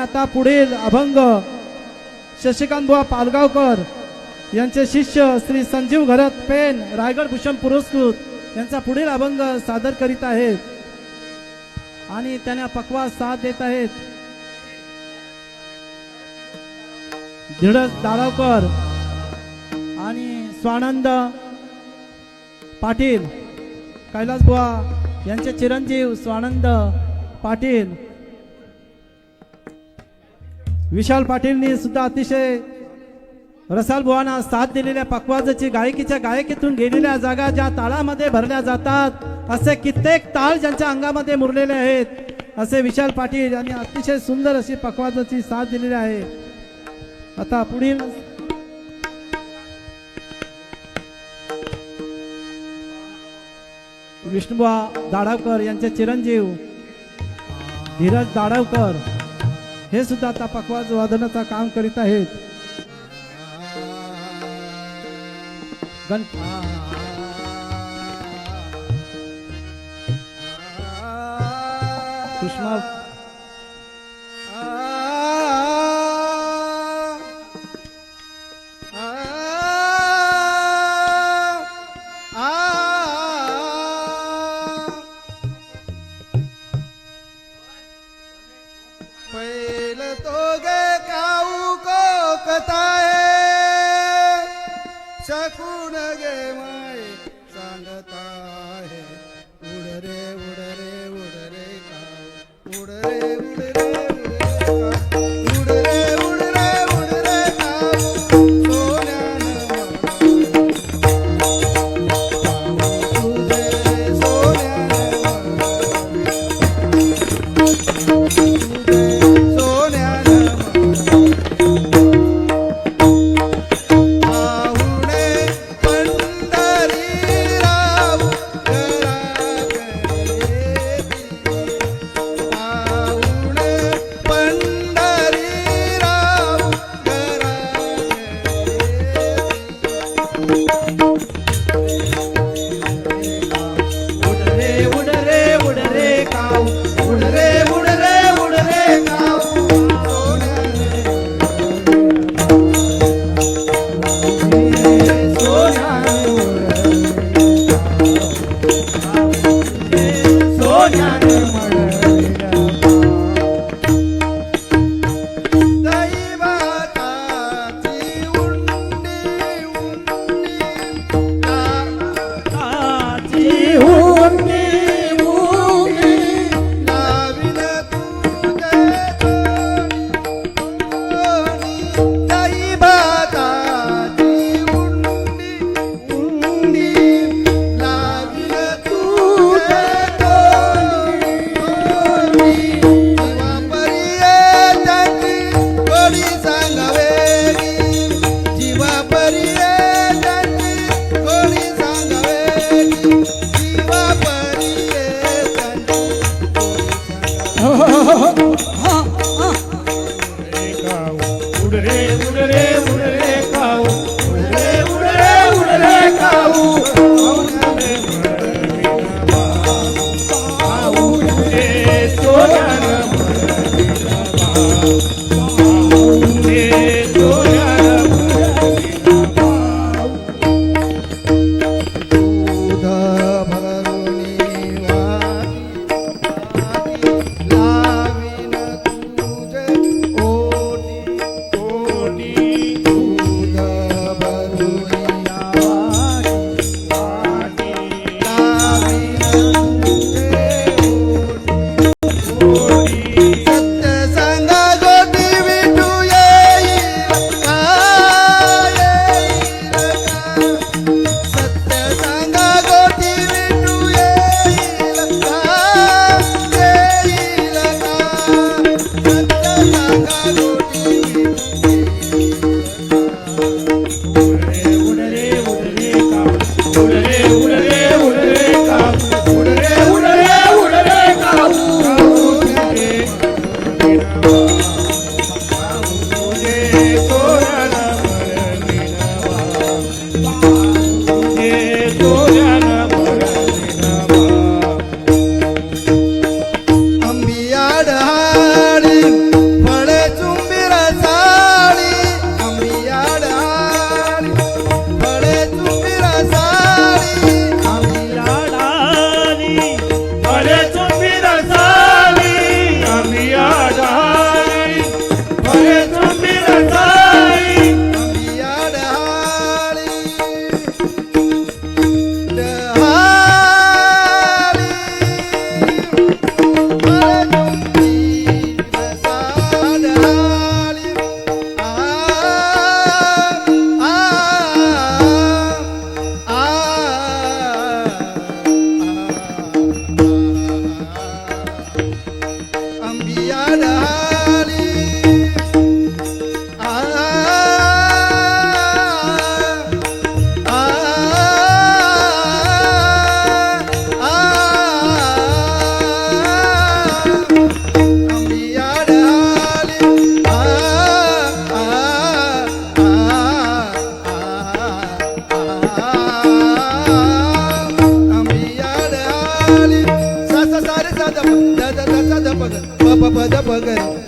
आता पुढील अभंग शशिकांत बुवा पालगावकर यांचे शिष्य श्री संजीव घरत पेन रायगड भूषण पुरस्कृत यांचा पुढील अभंग सादर करीत आहेत आणि त्यांना पक्वास साथ देत आहेत धीरज दाळवकर आणि स्वानंद पाटील कैलास बुवा यांचे चिरंजीव स्वानंद पाटील विशाल पाटीलनी सुद्धा अतिशय रसाल बुवांना साथ दिलेल्या पकवाजाची गायकीच्या गायकीतून गेलेल्या जागा ज्या ताळामध्ये भरल्या जातात असे कित्येक ताळ ज्यांच्या अंगामध्ये मुरलेले आहेत असे विशाल पाटील यांनी अतिशय सुंदर अशी पकवाजाची साथ दिलेली आहे। आता पुढील विष्णुबुवा दाढवकर यांचे चिरंजीव धीरज दाढवकर हे सुद्धा आता पकवाज वादनाचा काम करीत आहेत। सुषमा शकून गे माय सांगता है उड़ रे उड़ रे उड़ रे का उड़ रे उड़ रे उड़ रे उड़ रे उड़ रे का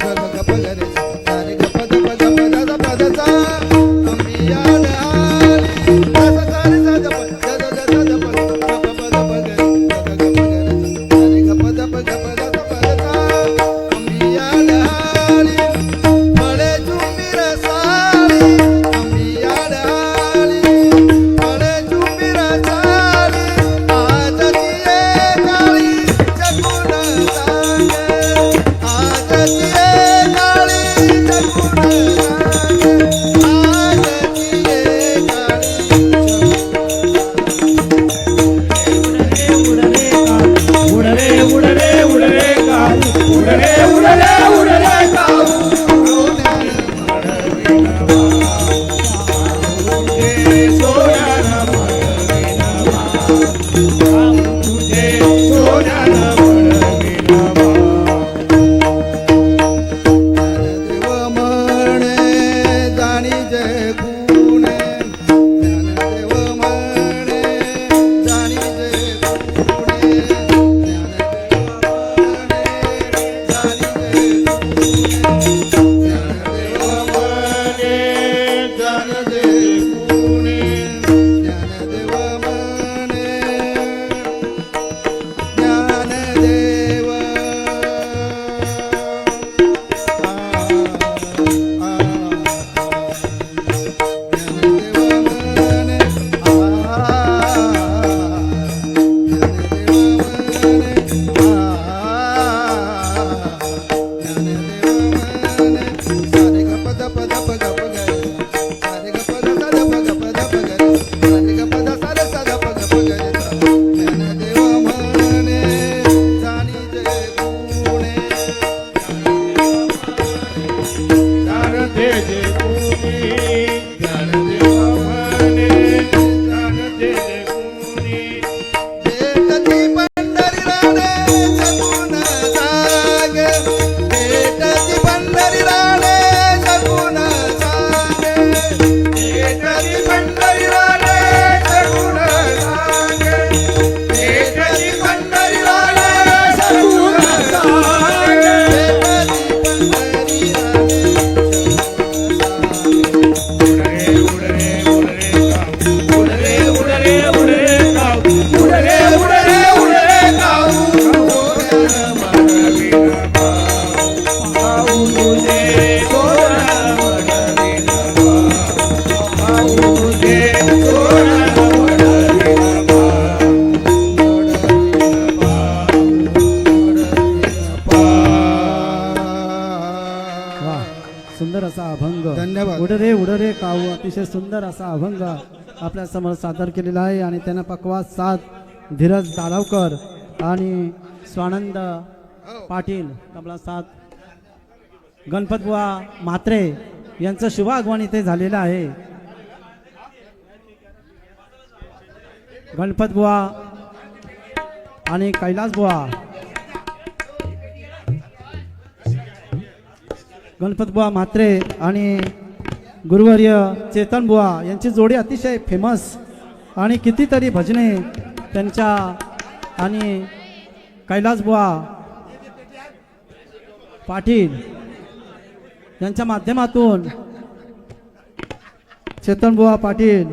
ग प ग रे सा रे ग प द प ग प द द प द सा अंबिया आली सा सा रे सा द प द द द द प ग प प द प ग रे ग ग प ग रे सा रे ग प द प ग प द द प द सा अंबिया आली फळे झुंबी रसाली अंबिया आली फळे झुंबी रसाली आजची ये काळी जगून सांगे आजची ये काळी जगून सांगे उडरे उडरे काऊ उडरे उडरे उडरे काऊ ज्ञानदेव म्हणे जाणी जय गुणे ज्ञानदेव म्हणे जाणी जय गुणे ज्ञानदेव म्हणे जाणी जय गुणे ज्ञानदेव म्हणे जाण जय गुणे ज्ञानदेव म्हणे ज्ञानदेव भेटती पंढरी राणे जगून सांगे भेटती पंढरी राणे जगून सांगे भेटती पंढरी राणे जगून सांगे भेटती पंढरी राणे जगून सांगे भेटती पंढरी राणे उडरे उडरे उडरे काऊ वा सुंदर असा अभंग धन्यवाद. उडरे काऊ अतिशय सुंदर असा अभंग आपल्या समोर सादर केलेला आहे आणि त्यांना पक्वास साथ धीरज दालवकर आणि स्वानंद पाटील तबला साथ गणपतबुवा म्हात्रे यांचं शुभ आगमन इथे झालेलं आहे. गणपतबुवा आणि कैलासबुवा गणपतबुवा म्हात्रे आणि गुरुवर्य चेतनबुवा यांची जोडी अतिशय फेमस आणि कितीतरी भजने त्यांच्या आणि कैलासबुवा पाटील यांच्या माध्यमातून चेतनबुवा पाटील